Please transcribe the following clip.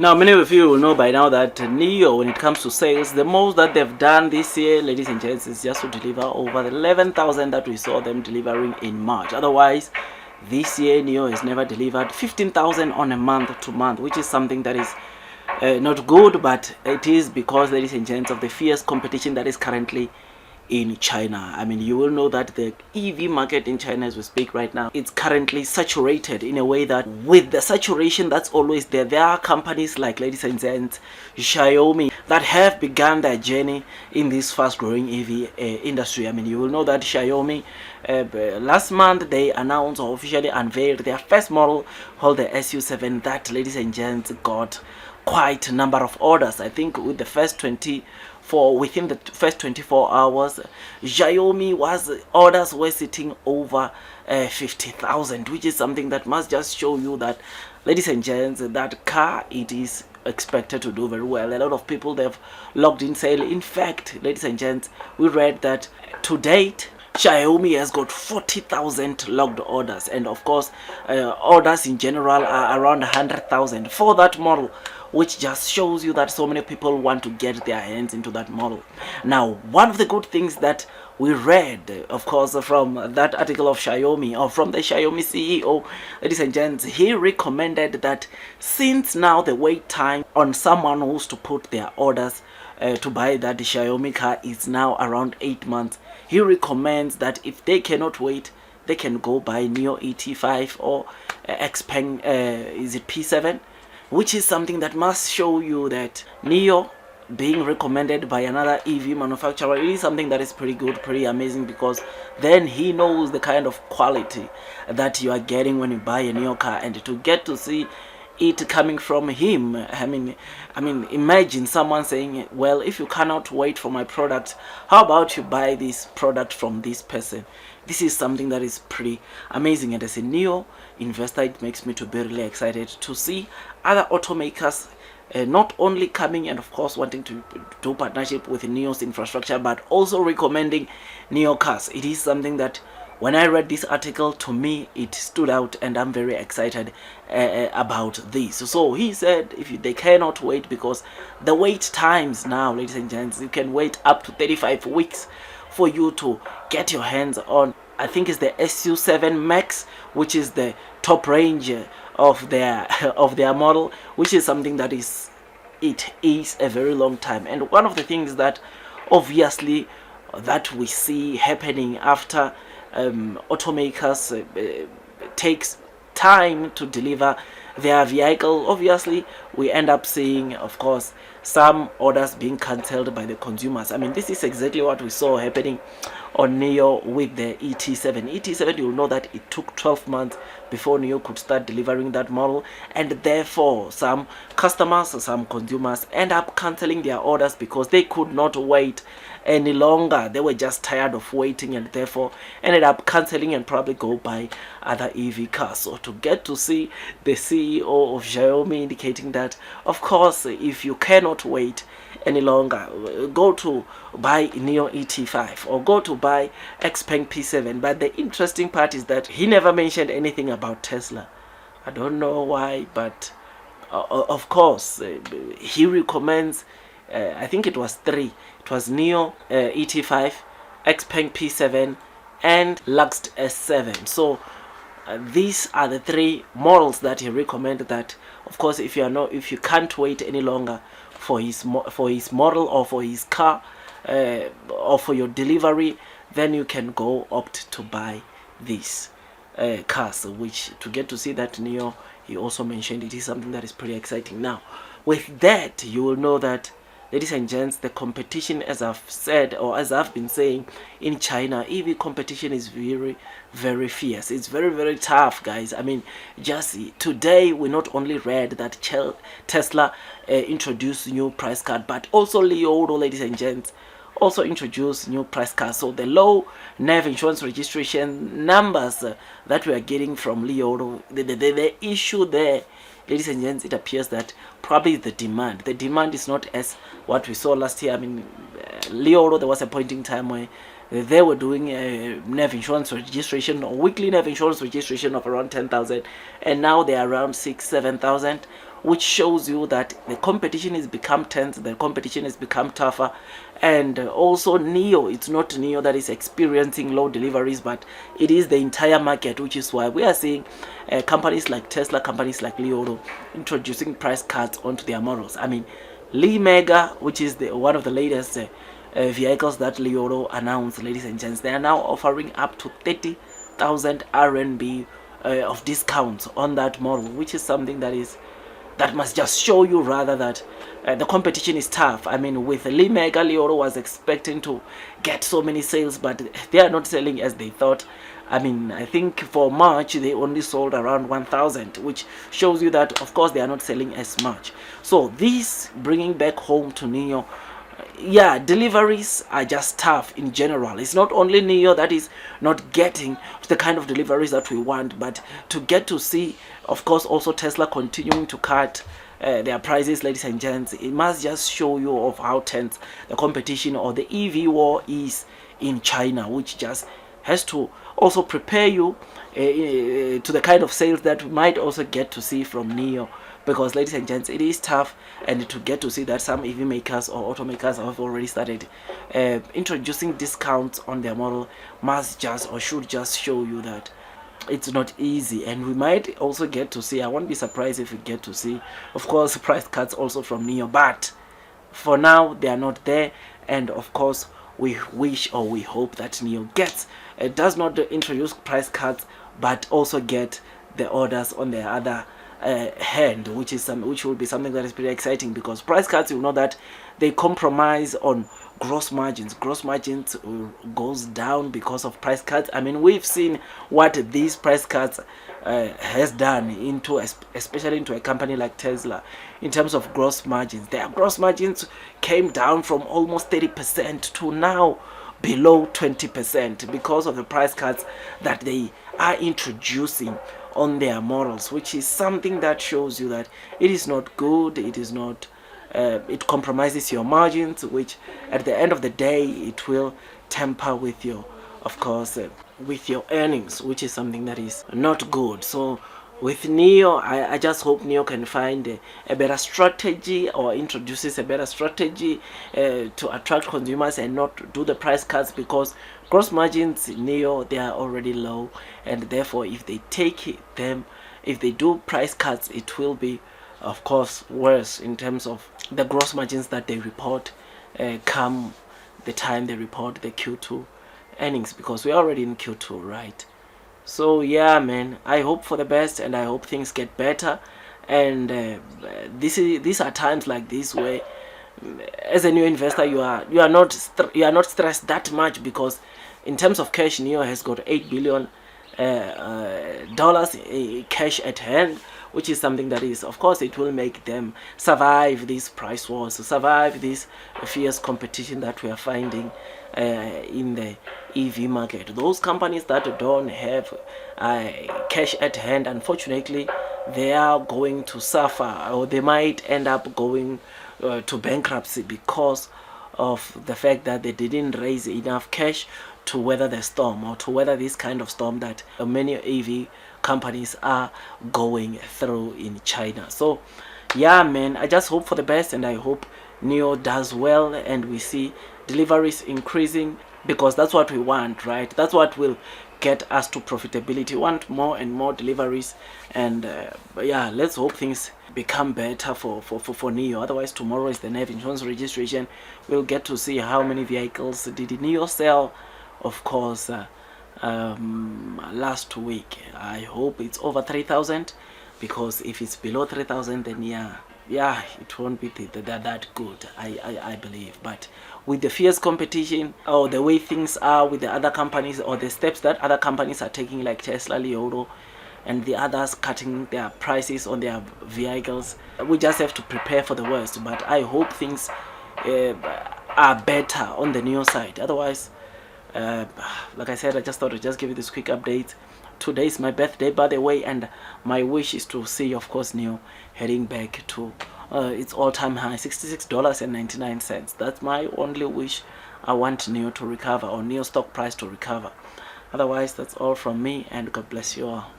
Now, many of you will know by now that NIO, when it comes to sales, the most that they've done this year, ladies and gents, is just to deliver over the 11,000 that we saw them delivering in March. Otherwise, this year NIO has never delivered 15,000 on a month to month, which is something that is not good, but it is because, ladies and gents, of the fierce competition that is currently in China. I mean, you will know that the EV market in China, as we speak right now, it's currently saturated in a way that with the saturation that's always there, there are companies like, ladies and gents, Xiaomi that have begun their journey in this fast growing EV industry. I mean, you will know that Xiaomi last month they announced or officially unveiled their first model called the SU7 that, ladies and gents, got quite a number of orders. I think with the first within the first 24 hours, Xiaomi orders were sitting over 50,000, which is something that must just show you that, ladies and gents, that car, it is expected to do very well. A lot of people, they've logged in sale. In fact, ladies and gents, we read that to date Xiaomi has got 40,000 logged orders, and of course orders in general are around 100,000 for that model, which just shows you that so many people want to get their hands into that model. Now, one of the good things that we read, of course, from that article of Xiaomi, or from the Xiaomi CEO, ladies and gents, he recommended that since now the wait time on someone who's to put their orders to buy that Xiaomi car is now around 8 months, he recommends that if they cannot wait, they can go buy NIO ET5 or Xpeng is it P7, which is something that must show you that NIO being recommended by another EV manufacturer, it is something that is pretty good, pretty amazing, because then he knows the kind of quality that you are getting when you buy a NIO car, and to get to see it coming from him. I mean, imagine someone saying, well, if you cannot wait for my product, how about you buy this product from this person? This is something that is pretty amazing, and as a NIO investor, it makes me to be really excited to see other automakers not only coming and of course wanting to do partnership with NIO's infrastructure, but also recommending NIO cars. It is something that when I read this article, to me it stood out, and I'm very excited about this. So he said they cannot wait, because the wait times now, ladies and gents, you can wait up to 35 weeks for you to get your hands on, I think it's the SU7 Max, which is the top range of their model, which is something that is a very long time. And one of the things that obviously that we see happening after automakers takes time to deliver their vehicle, obviously we end up seeing, of course, some orders being cancelled by the consumers. I mean, this is exactly what we saw happening on NIO with the ET7. You will know that it took 12 months before NIO could start delivering that model, and therefore some customers, some consumers end up cancelling their orders because they could not wait any longer. They were just tired of waiting, and therefore ended up cancelling and probably go buy other EV cars. So to get to see the CEO of Xiaomi indicating that, of course, if you cannot wait any longer, go to buy NIO ET5 or go to buy Xpeng P7. But the interesting part is that he never mentioned anything about Tesla. I don't know why, but of course he recommends, I think it was 3. It was NIO ET5, Xpeng P7, and Lux S7. So these are the 3 models that he recommended. That, of course, if you can't wait any longer for his model or for his car or for your delivery, then you can go opt to buy these cars. Which, to get to see that NIO, he also mentioned, it is something that is pretty exciting. Now, with that, you will know that, ladies and gents, the competition, as I've said, or as I've been saying, in China, EV competition is very, very fierce. It's very, very tough, guys. I mean, just today we not only read that Tesla introduced new price card, but also Li Auto, ladies and gents, also introduced new price cards. So the low NEV insurance registration numbers that we are getting from Li Auto, the issue there, ladies and gents, it appears that probably the demand is not as what we saw last year. I mean, Li Auto, there was a point in time where they were doing a NEV insurance registration, or weekly NEV insurance registration of around 10,000, and now they are around 6,000-7,000. which shows you that the competition has become tense, the competition has become tougher. And also NIO, it's not NIO that is experiencing low deliveries, but it is the entire market, which is why we are seeing companies like Tesla, companies like Li Auto introducing price cuts onto their models. I mean, Li Mega, which is one of the latest vehicles that Li Auto announced, ladies and gents, they are now offering up to 30,000 RMB of discounts on that model, which is something that must just show you rather that the competition is tough. I mean, with Li Mega, Li Auto was expecting to get so many sales, but they are not selling as they thought. I mean, I think for March they only sold around 1,000, which shows you that of course they are not selling as much. So this bringing back home to NIO, yeah, deliveries are just tough in general. It's not only NIO that is not getting the kind of deliveries that we want, but to get to see, of course, also Tesla continuing to cut their prices, ladies and gents, it must just show you of how tense the competition or the EV war is in China, which just has to also prepare you to the kind of sales that we might also get to see from NIO. Because, ladies and gents, it is tough, and to get to see that some EV makers or automakers have already started introducing discounts on their model must just or should just show you that it's not easy. And we might also get to see, I won't be surprised if we get to see, of course, price cuts also from NIO, but for now they are not there. And of course we wish or we hope that NIO gets does not introduce price cuts, but also get the orders on the other hand, which will be something that is pretty exciting, because price cuts, you know that they compromise on gross margins. Gross margins goes down because of price cuts. I mean, we've seen what these price cuts has done into, especially into a company like Tesla, in terms of gross margins. Their gross margins came down from almost 30% to now below 20% because of the price cuts that they are introducing on their models, which is something that shows you that it is not good. It is not it compromises your margins, which at the end of the day it will temper with your, of course, with your earnings, which is something that is not good. So with NIO, I just hope NIO can find a better strategy, or introduces a better strategy to attract consumers and not do the price cuts, because gross margins in NIO, they are already low, and therefore if they if they do price cuts, it will be, of course, worse in terms of the gross margins that they report come the time they report the Q2 earnings, because we're already in Q2, right? So yeah, man, I hope for the best, and I hope things get better. And these are times like this where, as a new investor, you are not stressed that much, because in terms of cash, NIO has got $8 billion dollars cash at hand, which is something that is, of course, it will make them survive these price wars, survive this fierce competition that we are finding in the EV market. Those companies that don't have cash at hand, unfortunately, they are going to suffer, or they might end up going to bankruptcy, because of the fact that they didn't raise enough cash to weather the storm, or to weather this kind of storm that many EV companies are going through in China. So yeah, man, I just hope for the best, and I hope NIO does well and we see deliveries increasing, because that's what we want, right? That's what will get us to profitability. We want more and more deliveries, and yeah, let's hope things become better for NIO. Otherwise, tomorrow is the NEV insurance registration. We'll get to see how many vehicles did NIO sell, of course, last week. I hope it's over 3,000, because if it's below 3,000, then yeah, it won't be that good, I believe. But with the fierce competition, or the way things are with the other companies, or the steps that other companies are taking, like Tesla, Li Auto, and the others cutting their prices on their vehicles, we just have to prepare for the worst. But I hope things are better on the NIO side. Otherwise, like I said, I just thought I'd just give you this quick update. Today is my birthday, by the way, and my wish is to see, of course, NIO heading back to its all-time high, $66.99. That's my only wish. I want NIO to recover, or NIO stock price to recover. Otherwise, that's all from me, and God bless you all.